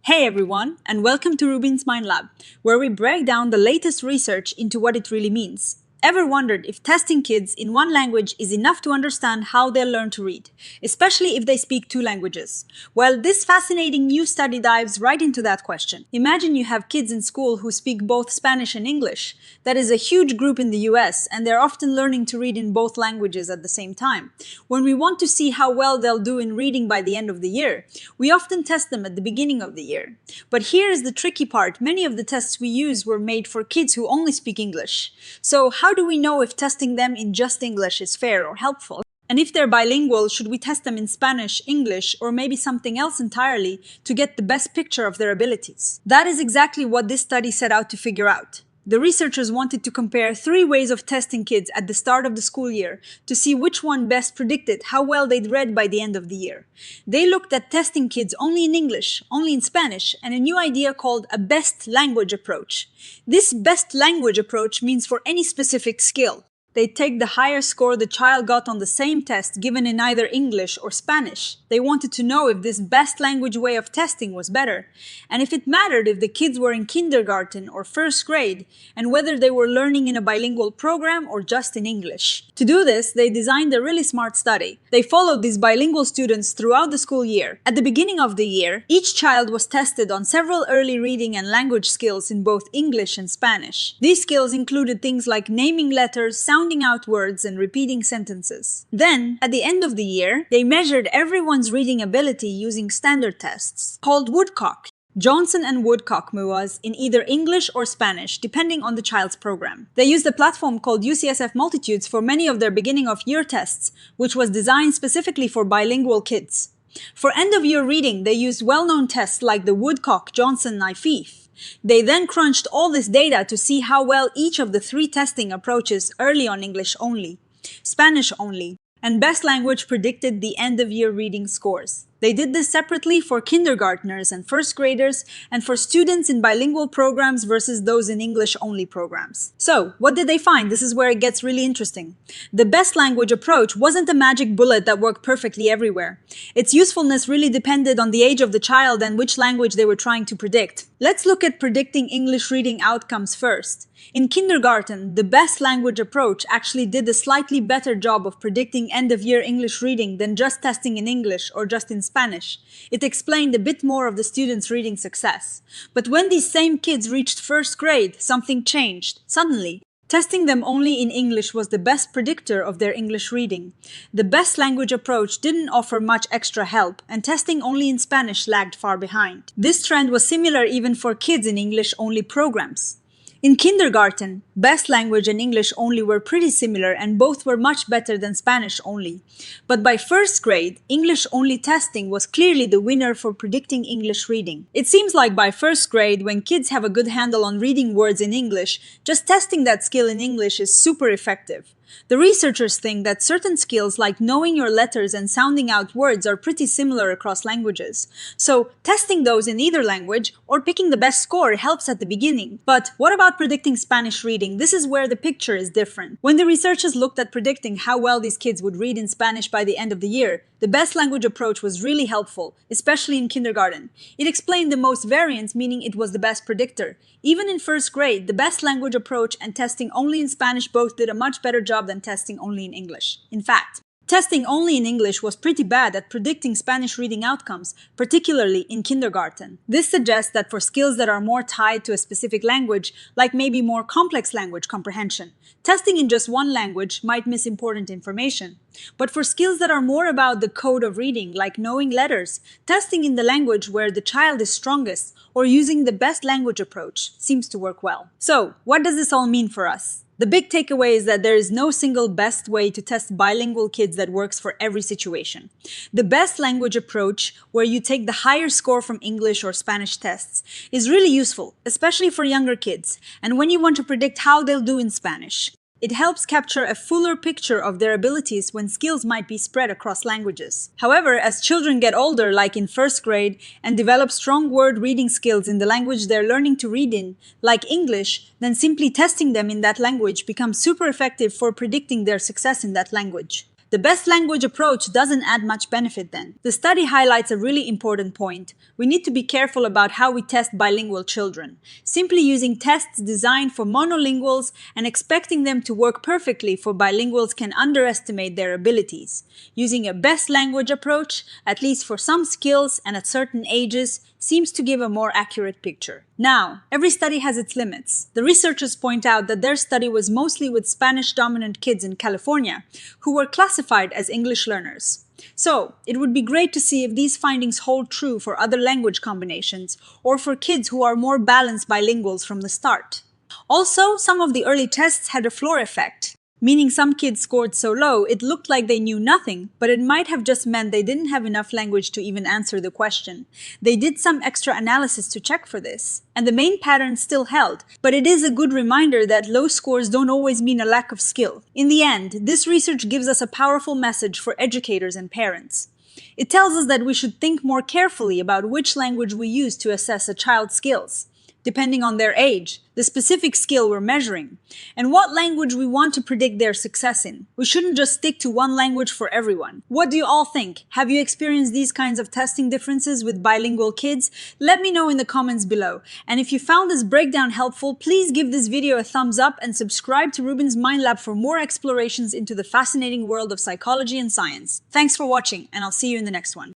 Hey everyone, and welcome to RUBIN'S Mind Lab, where we break down the latest research into what it really means. Ever wondered if testing kids in one language is enough to understand how they'll learn to read, especially if they speak two languages? Well, this fascinating new study dives right into that question. Imagine you have kids in school who speak both Spanish and English. That is a huge group in the US, and they're often learning to read in both languages at the same time. When we want to see how well they'll do in reading by the end of the year, we often test them at the beginning of the year. But here is the tricky part. Many of the tests we use were made for kids who only speak English. So how do we know if testing them in just English is fair or helpful? And if they're bilingual, should we test them in Spanish, English, or maybe something else entirely to get the best picture of their abilities? That is exactly what this study set out to figure out. The researchers wanted to compare 3 ways of testing kids at the start of the school year to see which one best predicted how well they'd read by the end of the year. They looked at testing kids only in English, only in Spanish, and a new idea called a best language approach. This best language approach means for any specific skill. They take the higher score the child got on the same test given in either English or Spanish. They wanted to know if this best language way of testing was better, and if it mattered if the kids were in kindergarten or first grade, and whether they were learning in a bilingual program or just in English. To do this, they designed a really smart study. They followed these bilingual students throughout the school year. At the beginning of the year, each child was tested on several early reading and language skills in both English and Spanish. These skills included things like naming letters, sounding out words, and repeating sentences. Then, at the end of the year, they measured everyone's reading ability using standard tests called Woodcock. Johnson and Woodcock was in either English or Spanish, depending on the child's program. They used a platform called UCSF Multitudes for many of their beginning of year tests, which was designed specifically for bilingual kids. For end of year reading, they used well-known tests like the Woodcock, Johnson, IFIF. They then crunched all this data to see how well each of the 3 testing approaches early on English only, Spanish only, and best language predicted the end-of-year reading scores. They did this separately for kindergartners and first graders and for students in bilingual programs versus those in English-only programs. So, what did they find? This is where it gets really interesting. The best language approach wasn't a magic bullet that worked perfectly everywhere. Its usefulness really depended on the age of the child and which language they were trying to predict. Let's look at predicting English reading outcomes first. In kindergarten, the best language approach actually did a slightly better job of predicting end-of-year English reading than just testing in English or just in Spanish. It explained a bit more of the students' reading success. But when these same kids reached first grade, something changed. Suddenly, testing them only in English was the best predictor of their English reading. The best language approach didn't offer much extra help, and testing only in Spanish lagged far behind. This trend was similar even for kids in English-only programs. In kindergarten, best language and English only were pretty similar and both were much better than Spanish only. But by first grade, English only testing was clearly the winner for predicting English reading. It seems like by first grade, when kids have a good handle on reading words in English, just testing that skill in English is super effective. The researchers think that certain skills like knowing your letters and sounding out words are pretty similar across languages. So, testing those in either language or picking the best score helps at the beginning. But what about predicting Spanish reading? This is where the picture is different. When the researchers looked at predicting how well these kids would read in Spanish by the end of the year, the best language approach was really helpful, especially in kindergarten. It explained the most variance, meaning it was the best predictor. Even in first grade, the best language approach and testing only in Spanish both did a much better job than testing only in English. In fact, testing only in English was pretty bad at predicting Spanish reading outcomes, particularly in kindergarten. This suggests that for skills that are more tied to a specific language, like maybe more complex language comprehension, testing in just one language might miss important information. But for skills that are more about the code of reading, like knowing letters, testing in the language where the child is strongest or using the best language approach seems to work well. So, what does this all mean for us? The big takeaway is that there is no single best way to test bilingual kids that works for every situation. The best language approach, where you take the higher score from English or Spanish tests, is really useful, especially for younger kids, and when you want to predict how they'll do in Spanish. It helps capture a fuller picture of their abilities when skills might be spread across languages. However, as children get older, like in first grade, and develop strong word reading skills in the language they're learning to read in, like English, then simply testing them in that language becomes super effective for predicting their success in that language. The best language approach doesn't add much benefit then. The study highlights a really important point. We need to be careful about how we test bilingual children. Simply using tests designed for monolinguals and expecting them to work perfectly for bilinguals can underestimate their abilities. Using a best language approach, at least for some skills and at certain ages, seems to give a more accurate picture. Now, every study has its limits. The researchers point out that their study was mostly with Spanish-dominant kids in California, who were classified as English learners. So, it would be great to see if these findings hold true for other language combinations, or for kids who are more balanced bilinguals from the start. Also, some of the early tests had a floor effect, meaning some kids scored so low it looked like they knew nothing, but it might have just meant they didn't have enough language to even answer the question. They did some extra analysis to check for this, and the main pattern still held, but it is a good reminder that low scores don't always mean a lack of skill. In the end, this research gives us a powerful message for educators and parents. It tells us that we should think more carefully about which language we use to assess a child's skills, depending on their age, the specific skill we're measuring, and what language we want to predict their success in. We shouldn't just stick to one language for everyone. What do you all think? Have you experienced these kinds of testing differences with bilingual kids? Let me know in the comments below. And if you found this breakdown helpful, please give this video a thumbs up and subscribe to RUBIN'S Mind Lab for more explorations into the fascinating world of psychology and science. Thanks for watching, and I'll see you in the next one.